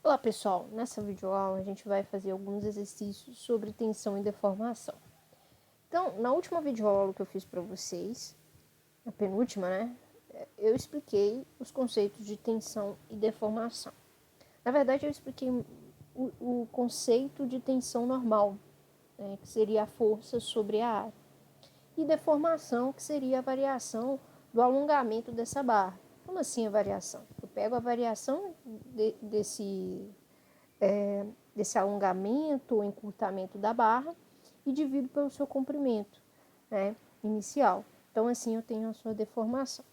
Olá pessoal, nessa videoaula a gente vai fazer alguns exercícios sobre tensão e deformação. Então, na última videoaula que eu fiz para vocês, a penúltima, eu expliquei os conceitos de tensão e deformação. Na verdade, eu expliquei o conceito de tensão normal, que seria a força sobre a área, e deformação, que seria a variação do alongamento dessa barra. Como assim a variação? Eu pego a variação desse alongamento ou encurtamento da barra e divido pelo seu comprimento, inicial. Então, assim eu tenho a sua deformação.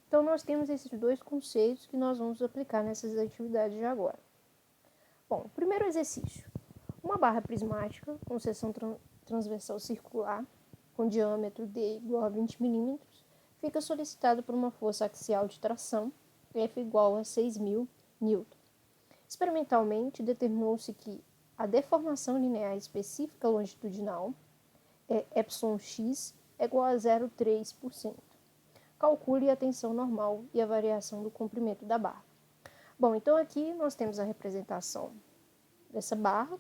Então, nós temos esses dois conceitos que nós vamos aplicar nessas atividades de agora. Bom, primeiro exercício. Uma barra prismática com seção transversal circular, com diâmetro D igual a 20 mm, fica solicitada por uma força axial de tração, F igual a 6.000 N. Experimentalmente, determinou-se que a deformação linear específica longitudinal, εx, é igual a 0,3%. Calcule a tensão normal e a variação do comprimento da barra. Bom, então aqui nós temos a representação dessa barra.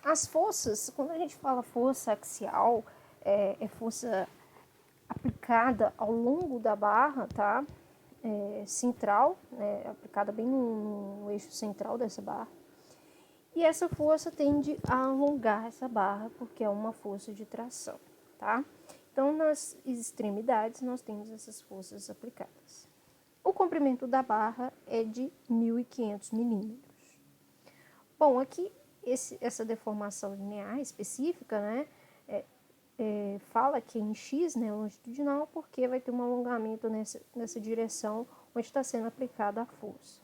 As forças, quando a gente fala força axial, é força aplicada ao longo da barra, tá? Central, aplicada bem no eixo central dessa barra. E essa força tende a alongar essa barra, porque é uma força de tração, tá? Então, nas extremidades, nós temos essas forças aplicadas. O comprimento da barra é de 1.500 milímetros. Bom, aqui, essa deformação linear específica, fala que é em X, longitudinal, porque vai ter um alongamento nessa direção onde está sendo aplicada a força.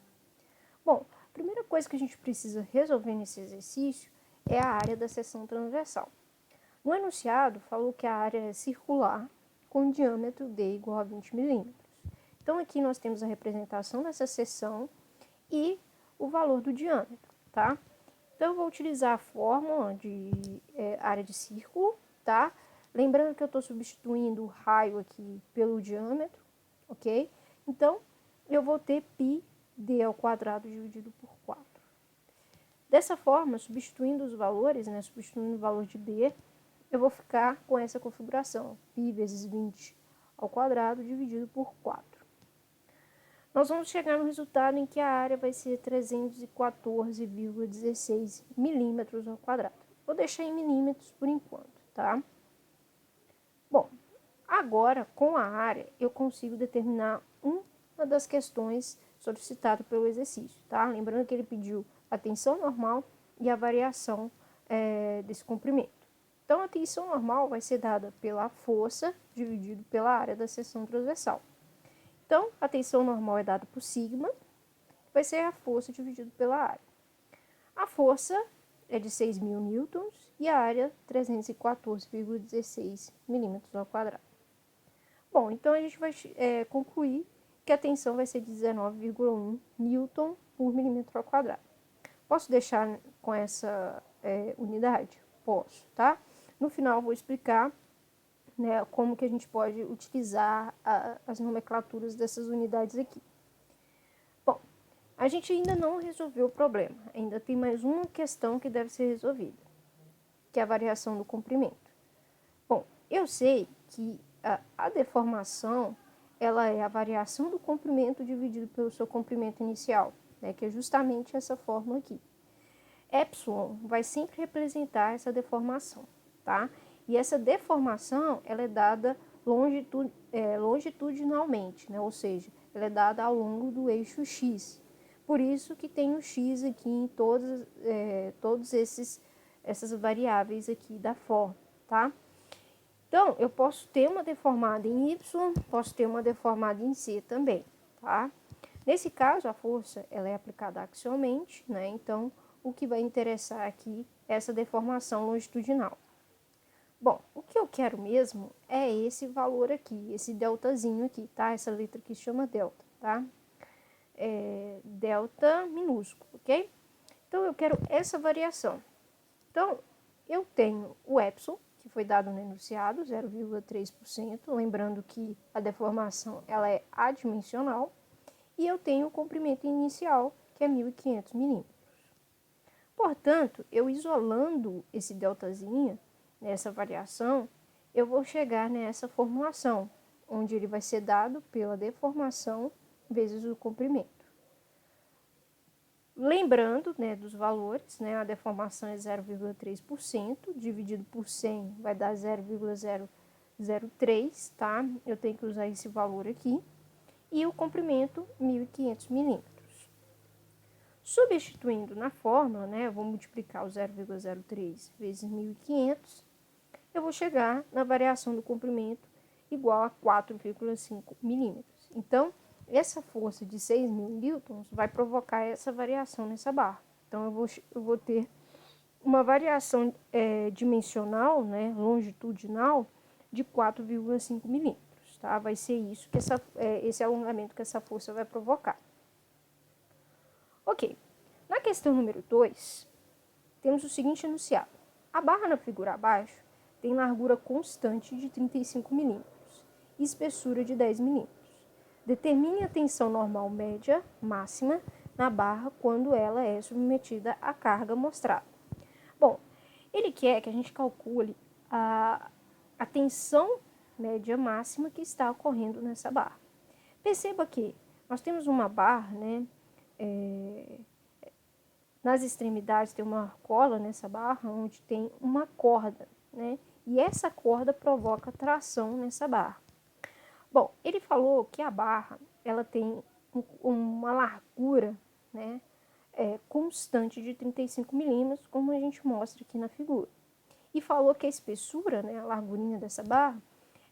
Bom, a primeira coisa que a gente precisa resolver nesse exercício é a área da seção transversal. No enunciado, falou que a área é circular, com diâmetro D igual a 20 mm. Então, aqui nós temos a representação dessa seção e o valor do diâmetro, tá? Então, eu vou utilizar a fórmula de área de círculo, tá? Lembrando que eu estou substituindo o raio aqui pelo diâmetro, ok? Então, eu vou ter π d ao quadrado dividido por 4. Dessa forma, substituindo os valores, substituindo o valor de d, eu vou ficar com essa configuração, π vezes 20 ao quadrado dividido por 4. Nós vamos chegar no resultado em que a área vai ser 314,16 milímetros ao quadrado. Vou deixar em milímetros por enquanto, tá? Bom, agora, com a área, eu consigo determinar uma das questões solicitadas pelo exercício, tá? Lembrando que ele pediu a tensão normal e a variação desse comprimento. Então, a tensão normal vai ser dada pela força dividido pela área da seção transversal. Então, a tensão normal é dada por sigma, vai ser a força dividido pela área. A força é de 6.000 newtons e a área 314,16 milímetros ao quadrado. Bom, então a gente vai concluir que a tensão vai ser de 19,1 newton por milímetro ao quadrado. Posso deixar com essa unidade? Posso, tá? No final eu vou explicar como que a gente pode utilizar as nomenclaturas dessas unidades aqui. Bom, a gente ainda não resolveu o problema, ainda tem mais uma questão que deve ser resolvida, que é a variação do comprimento. Bom, eu sei que a deformação ela é a variação do comprimento dividido pelo seu comprimento inicial, que é justamente essa fórmula aqui. Epsilon vai sempre representar essa deformação, tá? E essa deformação ela é dada longitudinalmente, ou seja, ela é dada ao longo do eixo X. Por isso que tem o X aqui em todas essas variáveis aqui da forma, tá? Então, eu posso ter uma deformada em Y, posso ter uma deformada em C também, tá? Nesse caso, a força ela é aplicada axialmente, Então, o que vai interessar aqui é essa deformação longitudinal. Bom, o que eu quero mesmo é esse valor aqui, esse deltazinho aqui, tá? Essa letra aqui se chama delta, tá? Delta minúsculo, ok? Então, eu quero essa variação. Então, eu tenho o epsilon, que foi dado no enunciado, 0,3%, lembrando que a deformação ela é adimensional, e eu tenho o comprimento inicial, que é 1.500 milímetros. Portanto, eu isolando esse deltazinha, nessa variação, eu vou chegar nessa formulação, onde ele vai ser dado pela deformação vezes o comprimento. Lembrando, né, dos valores, né, a deformação é 0,3%, dividido por 100 vai dar 0,003, tá? Eu tenho que usar esse valor aqui. E o comprimento, 1.500 milímetros. Substituindo na fórmula, né, eu vou multiplicar o 0,03 vezes 1.500, eu vou chegar na variação do comprimento igual a 4,5 milímetros. Então, essa força de 6.000 newtons vai provocar essa variação nessa barra. Então, eu vou ter uma variação dimensional, né, longitudinal, de 4,5 milímetros. Tá? Vai ser isso que esse alongamento que essa força vai provocar. Ok. Na questão número 2, temos o seguinte enunciado. A barra na figura abaixo tem largura constante de 35 milímetros e espessura de 10 milímetros. Determine a tensão normal média máxima na barra quando ela é submetida à carga mostrada. Bom, ele quer que a gente calcule a tensão média máxima que está ocorrendo nessa barra. Perceba que nós temos uma barra, né? Nas extremidades tem uma argola nessa barra, onde tem uma corda, né? E essa corda provoca tração nessa barra. Bom, ele falou que a barra ela tem uma largura, né, constante de 35 milímetros, como a gente mostra aqui na figura. E falou que a espessura, né, a largurinha dessa barra,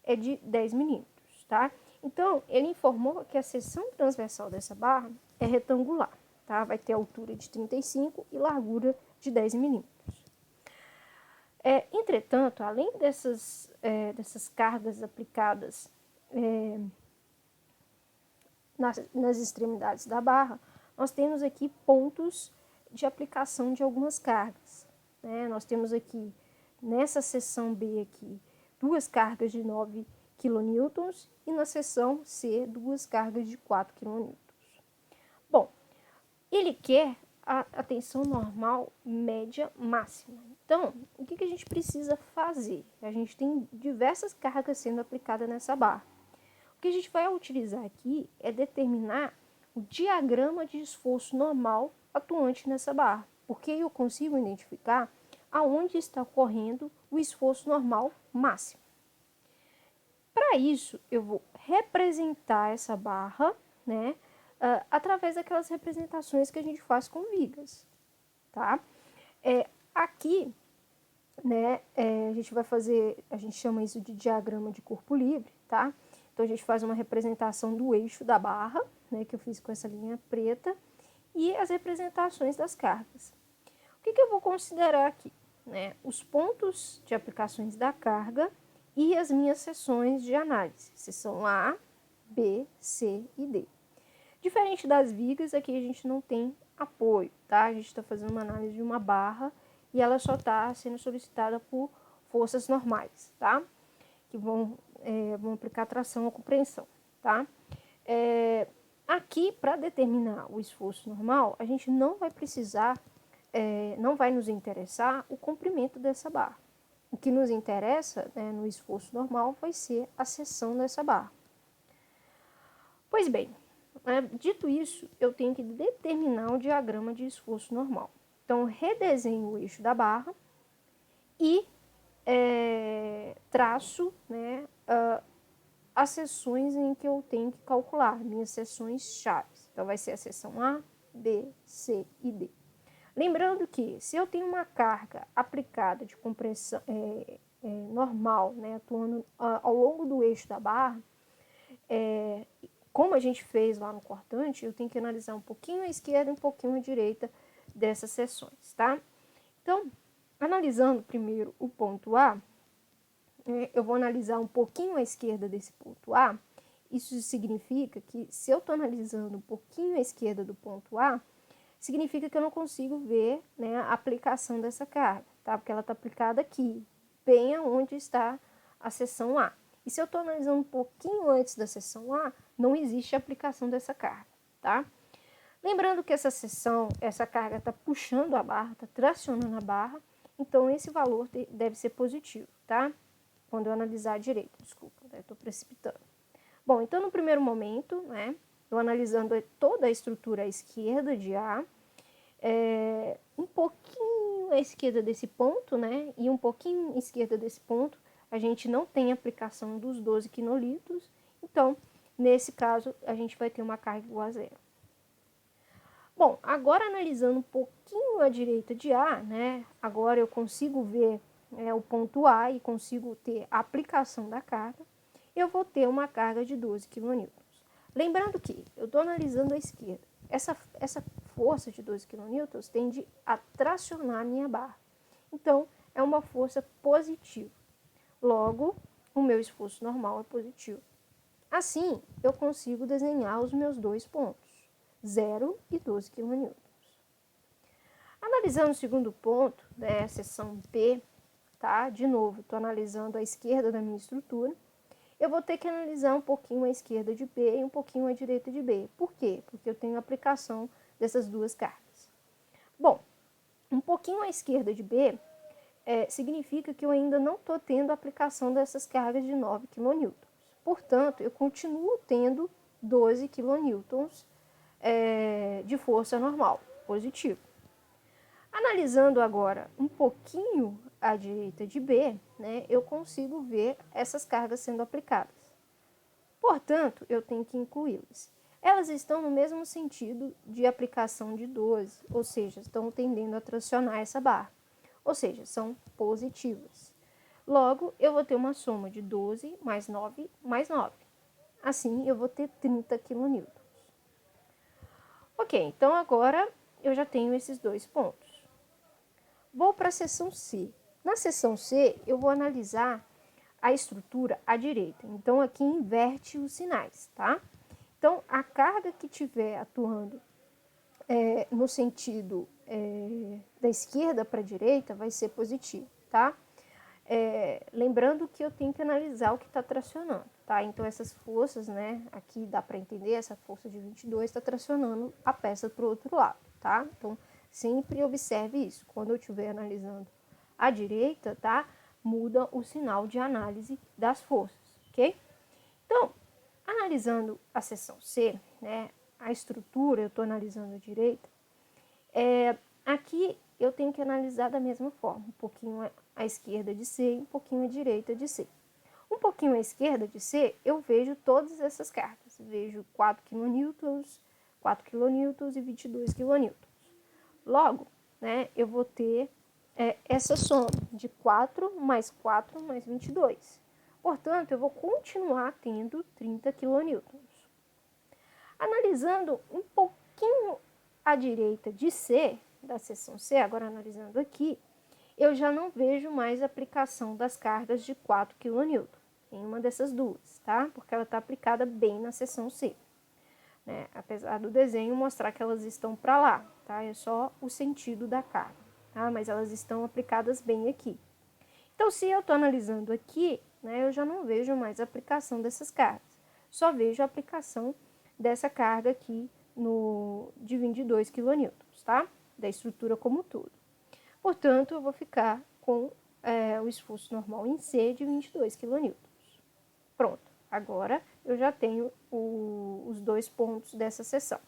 é de 10 milímetros, tá? Então, ele informou que a seção transversal dessa barra é retangular, tá? Vai ter altura de 35 e largura de 10 milímetros. Entretanto, além dessas cargas aplicadas nas extremidades da barra, nós temos aqui pontos de aplicação de algumas cargas, né? Nós temos aqui, nessa seção B aqui, 2 cargas de 9 kN e na seção C, 2 cargas de 4 kN. Bom, ele quer a tensão normal média máxima. Então, o que a gente precisa fazer? A gente tem diversas cargas sendo aplicadas nessa barra. O que a gente vai utilizar aqui é determinar o diagrama de esforço normal atuante nessa barra, porque eu consigo identificar aonde está ocorrendo o esforço normal máximo. Para isso, eu vou representar essa barra, né, através daquelas representações que a gente faz com vigas, tá? Aqui, né, a gente vai fazer, a gente chama isso de diagrama de corpo livre, tá? Então, a gente faz uma representação do eixo da barra, né, que eu fiz com essa linha preta, e as representações das cargas. O que eu vou considerar aqui? Né? Os pontos de aplicações da carga e as minhas seções de análise, seção A, B, C e D. Diferente das vigas, aqui a gente não tem apoio, tá? A gente está fazendo uma análise de uma barra e ela só está sendo solicitada por forças normais, tá? Que vão aplicar tração ou compreensão, tá? Aqui, para determinar o esforço normal, a gente não vai precisar, não vai nos interessar o comprimento dessa barra. O que nos interessa, né, no esforço normal vai ser a seção dessa barra. Pois bem, dito isso, eu tenho que determinar o diagrama de esforço normal. Então, eu redesenho o eixo da barra e traço, né, as seções em que eu tenho que calcular, minhas seções chaves. Então, vai ser a seção A, B, C e D. Lembrando que, se eu tenho uma carga aplicada de compressão normal, né, atuando ao longo do eixo da barra, como a gente fez lá no cortante, eu tenho que analisar um pouquinho à esquerda e um pouquinho à direita dessas seções, tá? Então, analisando primeiro o ponto A, eu vou analisar um pouquinho à esquerda desse ponto A. Isso significa que, se eu estou analisando um pouquinho à esquerda do ponto A, significa que eu não consigo ver, né, a aplicação dessa carga, tá? Porque ela está aplicada aqui, bem aonde está a seção A. E se eu estou analisando um pouquinho antes da seção A, não existe aplicação dessa carga, tá? Lembrando que essa carga está puxando a barra, está tracionando a barra, então esse valor deve ser positivo, tá? Quando eu analisar direito, desculpa, estou precipitando. Bom, então no primeiro momento, né, eu analisando toda a estrutura à esquerda de A, um pouquinho à esquerda desse ponto, né, e um pouquinho à esquerda desse ponto, a gente não tem aplicação dos 12 quinolitros, então, nesse caso, a gente vai ter uma carga igual a zero. Bom, agora analisando um pouquinho à direita de A, né, agora eu consigo ver o ponto A e consigo ter a aplicação da carga, eu vou ter uma carga de 12 kN. Lembrando que eu estou analisando à esquerda, essa força de 12 kN tende a tracionar a minha barra. Então, é uma força positiva. Logo, o meu esforço normal é positivo. Assim, eu consigo desenhar os meus dois pontos, 0 e 12 kN. Analisando o segundo ponto, né, a seção B, tá? De novo, estou analisando a esquerda da minha estrutura. Eu vou ter que analisar um pouquinho a esquerda de B e um pouquinho a direita de B. Por quê? Porque eu tenho aplicação dessas duas cargas. Bom, um pouquinho à esquerda de B significa que eu ainda não estou tendo a aplicação dessas cargas de 9 kN. Portanto, eu continuo tendo 12 kN de força normal, positivo. Analisando agora um pouquinho à direita de B, né, eu consigo ver essas cargas sendo aplicadas. Portanto, eu tenho que incluí-las. Elas estão no mesmo sentido de aplicação de 12, ou seja, estão tendendo a tracionar essa barra, ou seja, são positivas. Logo, eu vou ter uma soma de 12 mais 9 mais 9. Assim, eu vou ter 30 kN. Ok, então agora eu já tenho esses dois pontos. Vou para a seção C. Na seção C, eu vou analisar a estrutura à direita. Então, aqui inverte os sinais, tá? Então, a carga que estiver atuando no sentido da esquerda para a direita vai ser positiva, tá? Lembrando que eu tenho que analisar o que está tracionando, tá? Então, essas forças, né? Aqui dá para entender, essa força de 22 está tracionando a peça para o outro lado, tá? Então, sempre observe isso. Quando eu estiver analisando à direita, tá? Muda o sinal de análise das forças, ok? Então, analisando a seção C, né? A estrutura, eu estou analisando à direita. Aqui eu tenho que analisar da mesma forma, um pouquinho à esquerda de C e um pouquinho à direita de C. Um pouquinho à esquerda de C, eu vejo todas essas cargas. Vejo 4 kN, 4 kN e 22 kN. Logo, né, eu vou ter essa soma de 4 mais 22. Portanto, eu vou continuar tendo 30 kN. Analisando um pouquinho à direita de C, da seção C, agora analisando aqui, eu já não vejo mais aplicação das cargas de 4 kN em uma dessas duas, tá? Porque ela está aplicada bem na seção C. Né? Apesar do desenho mostrar que elas estão para lá, tá? É só o sentido da carga, tá? Mas elas estão aplicadas bem aqui. Então, se eu estou analisando aqui, né, eu já não vejo mais a aplicação dessas cargas. Só vejo a aplicação dessa carga aqui de 22 kN, tá? Da estrutura como um todo. Portanto, eu vou ficar com o esforço normal em C de 22 kN. Pronto, agora eu já tenho os dois pontos dessa seção.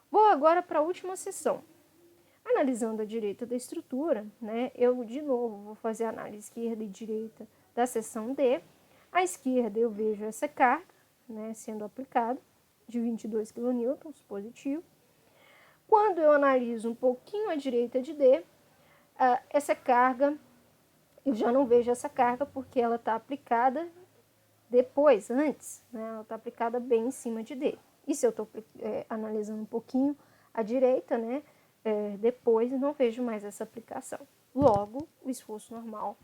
Vou agora para a última seção. Analisando a direita da estrutura, né, eu de novo vou fazer a análise esquerda e direita da seção D. À esquerda eu vejo essa carga, né, sendo aplicada, de 22 kN, positivo. Quando eu analiso um pouquinho à direita de D, essa carga, eu já não vejo essa carga porque ela está aplicada antes, né, ela está aplicada bem em cima de D. E se eu estou analisando um pouquinho à direita, né, depois não vejo mais essa aplicação. Logo, o esforço normal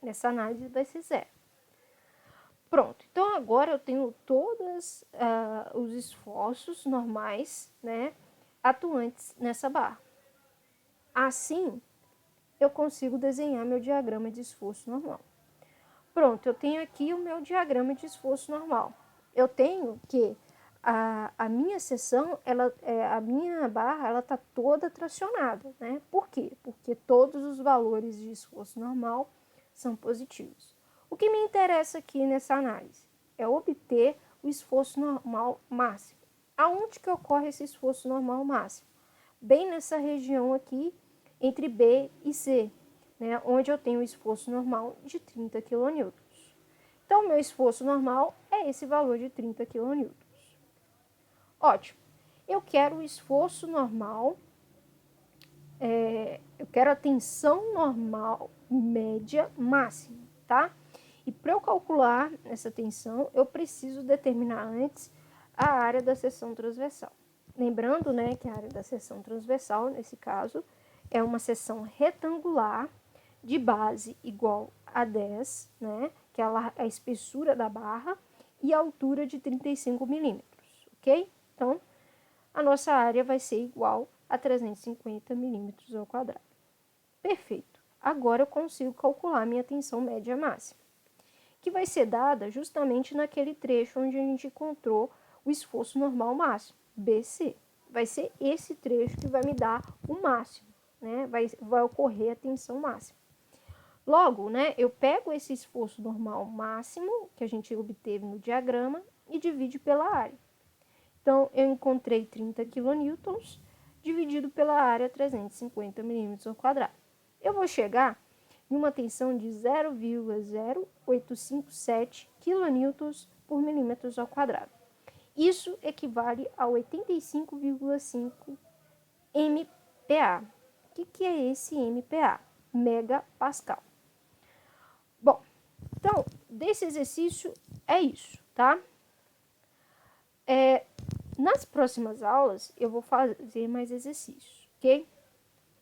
nessa análise vai ser zero. Pronto, então agora eu tenho todos os esforços normais, né, atuantes nessa barra. Assim, eu consigo desenhar meu diagrama de esforço normal. Pronto, eu tenho aqui o meu diagrama de esforço normal. Eu tenho que a minha seção, a minha barra, ela está toda tracionada, né? Por quê? Porque todos os valores de esforço normal são positivos. O que me interessa aqui nessa análise é obter o esforço normal máximo. Aonde que ocorre esse esforço normal máximo? Bem nessa região aqui, entre B e C, né? Onde eu tenho o esforço normal de 30 kN. Então, meu esforço normal é esse valor de 30 kN. Ótimo. Eu quero o esforço normal, eu quero a tensão normal média máxima, tá? E para eu calcular essa tensão, eu preciso determinar antes a área da seção transversal. Lembrando, né, que a área da seção transversal, nesse caso, é uma seção retangular de base igual a 10, né, que é a espessura da barra, e a altura de 35 milímetros, ok? Então, a nossa área vai ser igual a 350 milímetros ao quadrado. Perfeito. Agora eu consigo calcular a minha tensão média máxima, que vai ser dada justamente naquele trecho onde a gente encontrou o esforço normal máximo, BC. Vai ser esse trecho que vai me dar o máximo, né? Vai ocorrer a tensão máxima. Logo, né, eu pego esse esforço normal máximo que a gente obteve no diagrama e divido pela área. Então, eu encontrei 30 kN dividido pela área 350 milímetros ao quadrado. Eu vou chegar em uma tensão de 0,0857 kN por milímetros ao quadrado. Isso equivale a 85,5 MPa. O que é esse MPa? Megapascal. Bom, então, desse exercício é isso, tá? Nas próximas aulas, eu vou fazer mais exercícios, ok?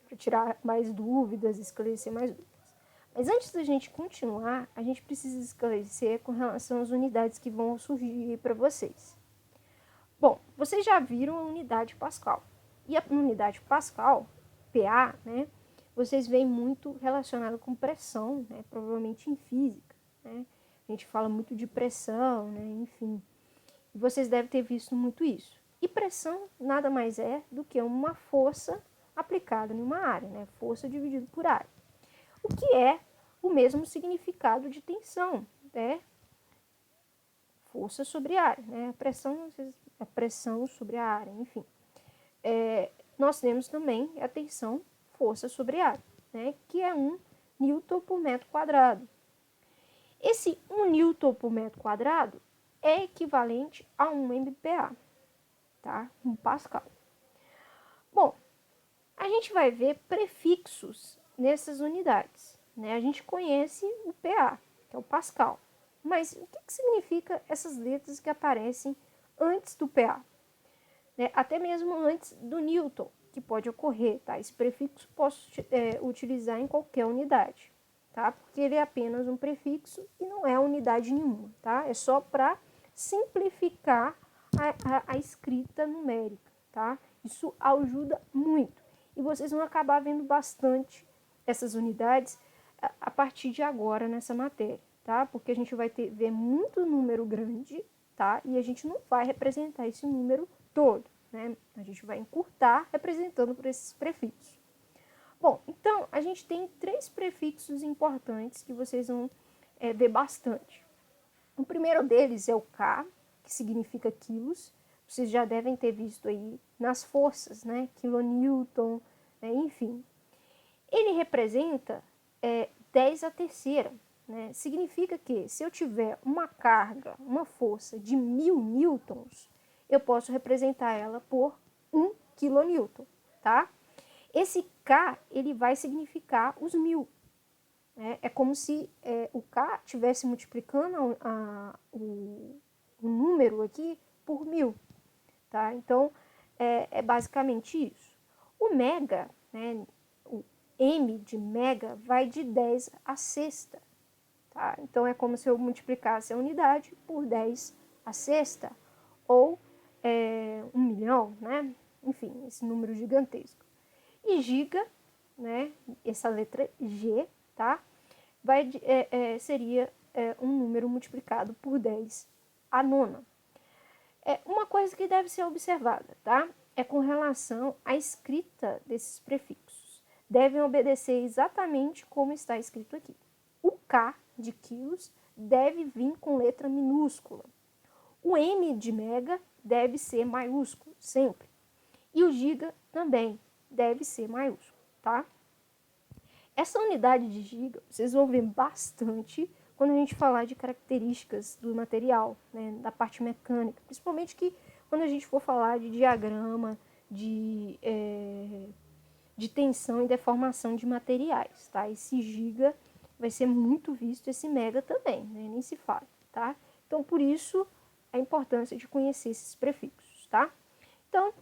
Para tirar mais dúvidas, esclarecer mais dúvidas. Mas antes da gente continuar, a gente precisa esclarecer com relação às unidades que vão surgir para vocês. Bom, vocês já viram a unidade Pascal. E a unidade Pascal, PA, né? Vocês veem muito relacionado com pressão, né? Provavelmente em física, né? A gente fala muito de pressão, né? Enfim. E vocês devem ter visto muito isso. E pressão nada mais é do que uma força aplicada em uma área, né? Força dividido por área. O que é o mesmo significado de tensão, né? Força sobre área, né? A pressão sobre a área, enfim. Nós temos também a tensão força sobre área, né? Que é 1 Newton por metro quadrado. Esse 1 Newton por metro quadrado é equivalente a 1 MPa, tá? 1 Pascal. Bom, a gente vai ver prefixos nessas unidades, né? A gente conhece o PA, que é o Pascal. Mas o que significa essas letras que aparecem antes do PA? Né? Até mesmo antes do Newton, que pode ocorrer, tá? Esse prefixo posso utilizar em qualquer unidade, tá? Porque ele é apenas um prefixo e não é unidade nenhuma, tá? É só para simplificar a escrita numérica, tá? Isso ajuda muito. E vocês vão acabar vendo bastante essas unidades a partir de agora nessa matéria, tá? Porque a gente vai ver muito número grande, tá? E a gente não vai representar esse número todo, né? A gente vai encurtar representando por esses prefixos. Bom, então a gente tem 3 prefixos importantes que vocês vão ver bastante. O primeiro deles é o K, que significa quilos. Vocês já devem ter visto aí nas forças, né? Quilonewton, né? Enfim. Ele representa 10 a terceira, né? Significa que se eu tiver uma carga, uma força de 1000 newtons, eu posso representar ela por 1 kilonewton, tá? Esse K, ele vai significar os 1000. É como se o K estivesse multiplicando o número aqui por 1000, tá? Então, é basicamente isso. O mega, né, o M de mega vai de 10 a sexta, tá? Então, é como se eu multiplicasse a unidade por 10 a sexta, ou 1 milhão, né? Enfim, esse número gigantesco. E giga, né, essa letra G, tá, seria um número multiplicado por 10 a nona. Uma coisa que deve ser observada, tá, é com relação à escrita desses prefixos. Devem obedecer exatamente como está escrito aqui. O K de quilos deve vir com letra minúscula. O M de mega deve ser maiúsculo, sempre. E o giga também deve ser maiúsculo, tá? Essa unidade de giga, vocês vão ver bastante quando a gente falar de características do material, né, da parte mecânica, principalmente quando a gente for falar de diagrama, de tensão e deformação de materiais, tá? Esse giga vai ser muito visto, esse mega também, né? Nem se fala, tá? Então, por isso, a importância de conhecer esses prefixos, tá? Então,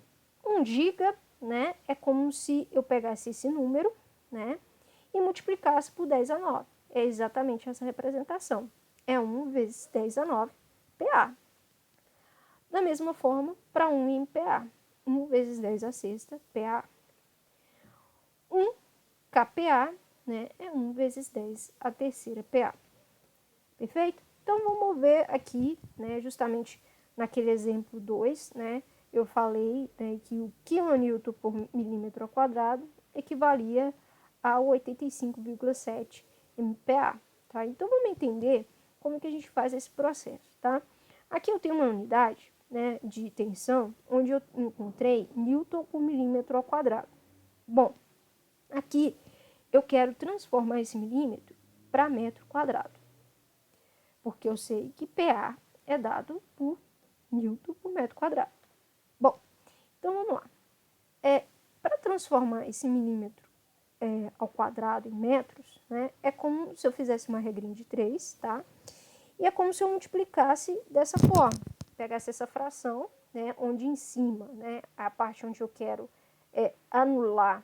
1 giga, né, é como se eu pegasse esse número, né, e multiplicasse por 10 a 9. É exatamente essa representação. É 1 vezes 10 a 9 PA. Da mesma forma, para 1 MPa. 1 vezes 10 a sexta PA. 1 KPa, né, é 1 vezes 10 a terceira PA. Perfeito? Então, vamos ver aqui, né, justamente naquele exemplo 2, né, eu falei, né, que o quilonewton por milímetro ao quadrado equivalia a 85,7 MPa, tá? Então, vamos entender como que a gente faz esse processo, tá? Aqui eu tenho uma unidade, né, de tensão, onde eu encontrei newton por milímetro ao quadrado. Bom, aqui eu quero transformar esse milímetro para metro quadrado, porque eu sei que PA é dado por newton por metro quadrado. Bom, então vamos lá. Para transformar esse milímetro ao quadrado em metros, né, é como se eu fizesse uma regrinha de 3, tá? E é como se eu multiplicasse dessa forma. Pegasse essa fração, né, onde em cima, né, a parte onde eu quero anular,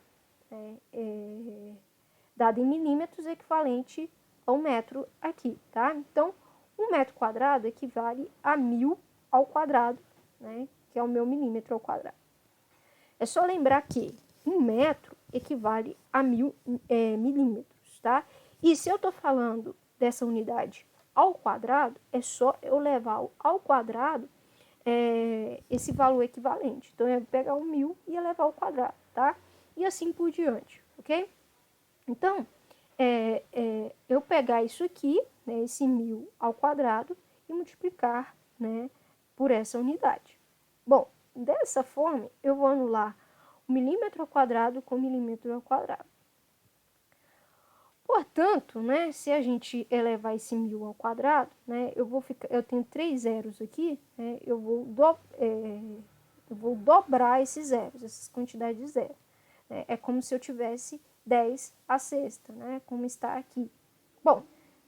dado em milímetros, equivalente a 1 metro aqui, tá? Então, 1 metro quadrado equivale a 1000 ao quadrado, né, que é o meu milímetro ao quadrado. É só lembrar que 1 metro equivale a 1000 milímetros, tá? E se eu estou falando dessa unidade ao quadrado, é só eu levar ao quadrado esse valor equivalente. Então, eu ia pegar o 1000 e elevar ao quadrado, tá? E assim por diante, ok? Então, eu pegar isso aqui, né, esse 1000 ao quadrado, e multiplicar, né, por essa unidade. Bom, dessa forma, eu vou anular o milímetro ao quadrado com milímetro ao quadrado. Portanto, né, se a gente elevar esse 1000 ao quadrado, né, eu tenho 3 zeros aqui, né, eu vou dobrar esses zeros, essas quantidades de zeros. Né, é como se eu tivesse 10 à sexta, né, como está aqui. Bom,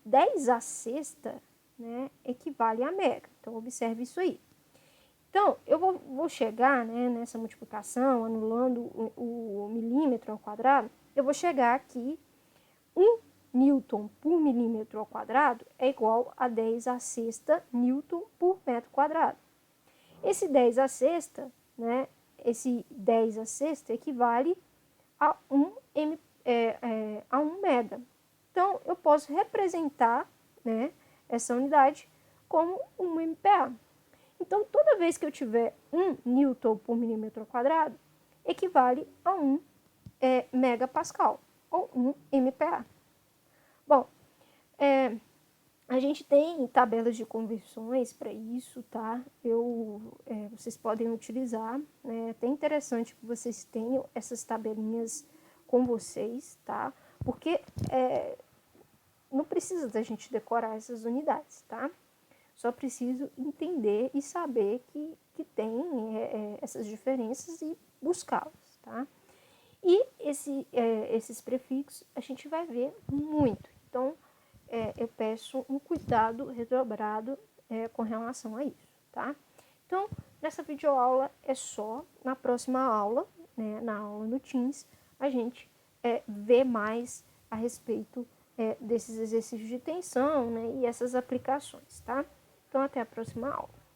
10 à sexta, né, equivale a mega. Então, observe isso aí. Então, eu vou chegar, né, nessa multiplicação, anulando o milímetro ao quadrado, eu vou chegar aqui, 1 newton por milímetro ao quadrado é igual a 10 à sexta newton por metro quadrado. Esse 10 à sexta, né, esse 10 à sexta equivale a 1 mega. Então, eu posso representar, né, essa unidade como 1 MPa. Então, toda vez que eu tiver 1 newton por milímetro ao quadrado, equivale a 1 megapascal, ou 1 MPa. Bom, a gente tem tabelas de conversões para isso, tá? Vocês podem utilizar, né? É até interessante que vocês tenham essas tabelinhas com vocês, tá? Porque não precisa da gente decorar essas unidades, tá? Só preciso entender e saber que tem essas diferenças e buscá-las, tá? E esses prefixos a gente vai ver muito. Então, eu peço um cuidado redobrado com relação a isso, tá? Então, nessa videoaula é só. Na próxima aula, né, na aula no Teams, a gente vê mais a respeito desses exercícios de tensão, né, e essas aplicações, tá? Então, até a próxima aula.